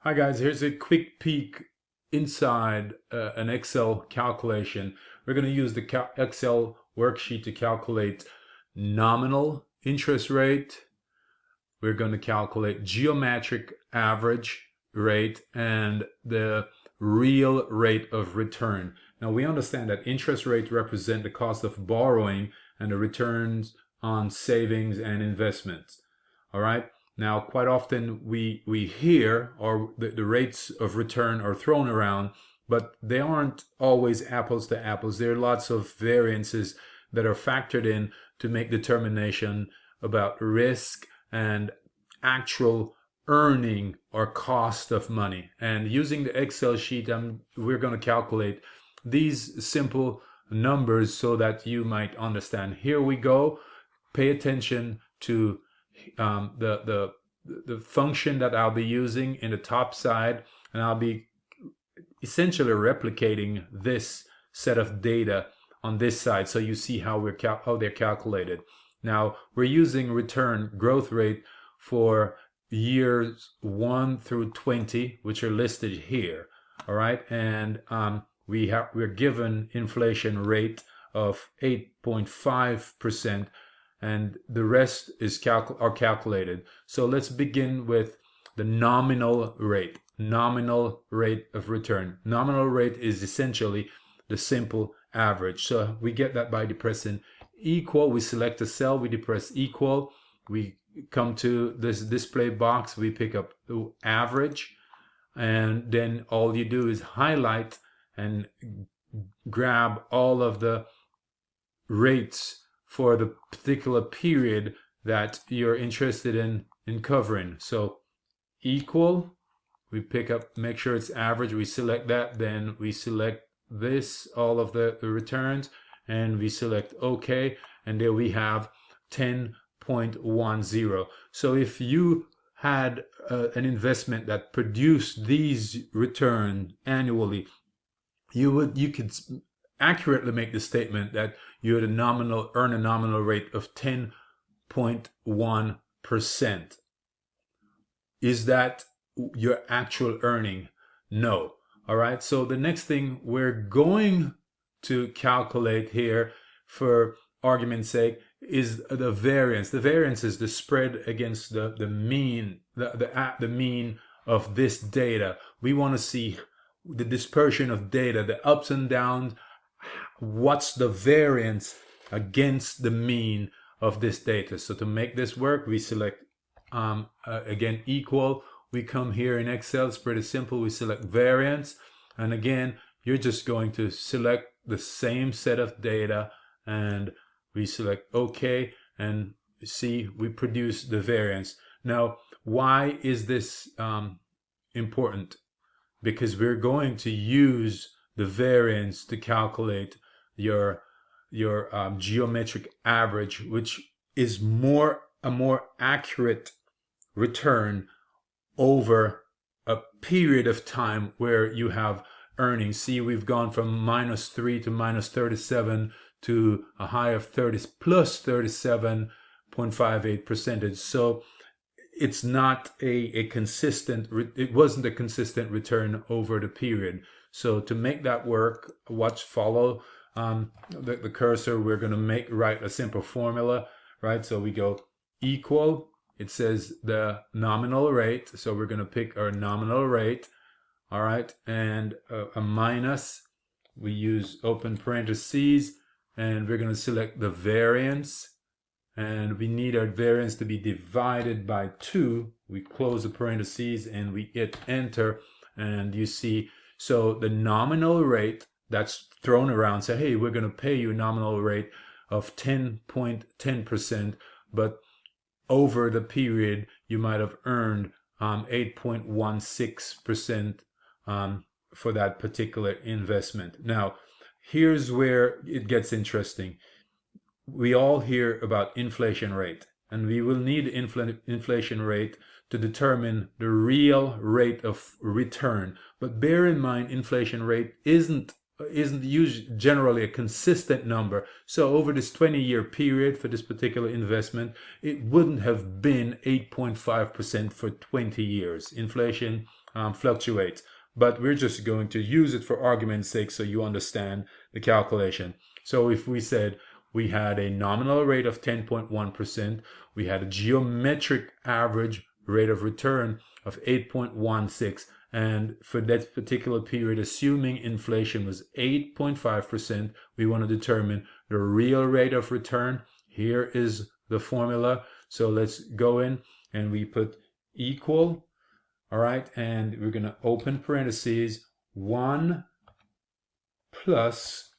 Hi guys, here's a quick peek inside an Excel calculation. We're going to use the Excel worksheet to calculate nominal interest rate. We're going to calculate geometric average rate and the real rate of return. Now we understand that interest rates represent the cost of borrowing and the returns on savings and investments. All right. Now, quite often we hear or the rates of return are thrown around, but they aren't always apples to apples. There are lots of variances that are factored in to make determination about risk and actual earning or cost of money. And using the Excel sheet, we're going to calculate these simple numbers so that you might understand. Here we go. Pay attention to the function that I'll be using in the top side, and I'll be essentially replicating this set of data on this side, so you see how they're calculated. Now we're using return growth rate for years 1 through 20, which are listed here. All right, and we're given inflation rate of 8.5%. and the rest is calculated. So let's begin with the nominal rate of return. Nominal rate is essentially the simple average. So we get that by depressing equal. We select a cell, we depress equal. We come to this display box, we pick up the average, and then all you do is highlight and grab all of the rates for the particular period that you're interested in covering. So equal, we pick up, make sure it's average, we select that, then we select this, all of the returns, and we select OK, and there we have 10.10. So if you had an investment that produced these returns annually, you could accurately make the statement that you had earn a nominal rate of 10.1%. Is that your actual earning? No. All right. So the next thing we're going to calculate here, for argument's sake, is the variance. The variance is the spread against the mean, the mean of this data. We want to see the dispersion of data, the ups and downs. What's the variance against the mean of this data? So to make this work, we select again equal. We come here in Excel, it's pretty simple. We select variance, and again you're just going to select the same set of data, and we select OK, and see we produce the variance. Now why is this important? Because we're going to use the variance to calculate your geometric average, which is a more accurate return over a period of time where you have earnings. See, we've gone from -3 to -37 to a high of plus 37.58%. So it's not a consistent, it wasn't a consistent return over the period. So to make that work, follow the cursor. We're going to write a simple formula, right? So we go equal, it says the nominal rate. So we're going to pick our nominal rate, all right? And a minus, we use open parentheses, and we're going to select the variance. And we need our variance to be divided by 2. We close the parentheses and we hit enter, and you see, so the nominal rate that's thrown around, say, hey, we're going to pay you a nominal rate of 10.10%, but over the period you might have earned 8.16% for that particular investment. Now here's where it gets interesting. We all hear about inflation rate, and we will need inflation rate to determine the real rate of return. But bear in mind, inflation rate isn't isn't usually generally a consistent number. So over this 20-year period for this particular investment, it wouldn't have been 8.5% for 20 years. Inflation fluctuates, but we're just going to use it for argument's sake so you understand the calculation. So if we said we had a nominal rate of 10.1%, we had a geometric average rate of return of 8.16, and for that particular period, assuming inflation was 8.5%, we want to determine the real rate of return. Here is the formula. So let's go in and we put equal, all right, and we're going to open parentheses, 1 plus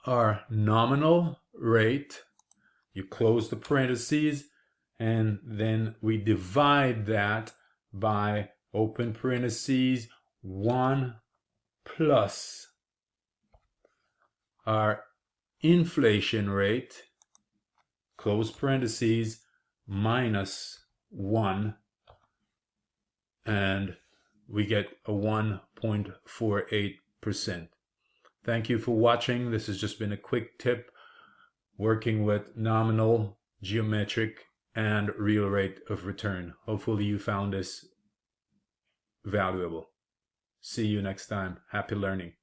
our nominal rate. You close the parentheses, and then we divide that by open parentheses 1 plus our inflation rate, close parentheses, minus 1, and we get a 1.48%. Thank you for watching. This has just been a quick tip working with nominal, geometric, and real rate of return. Hopefully you found this valuable. See you next time. Happy learning.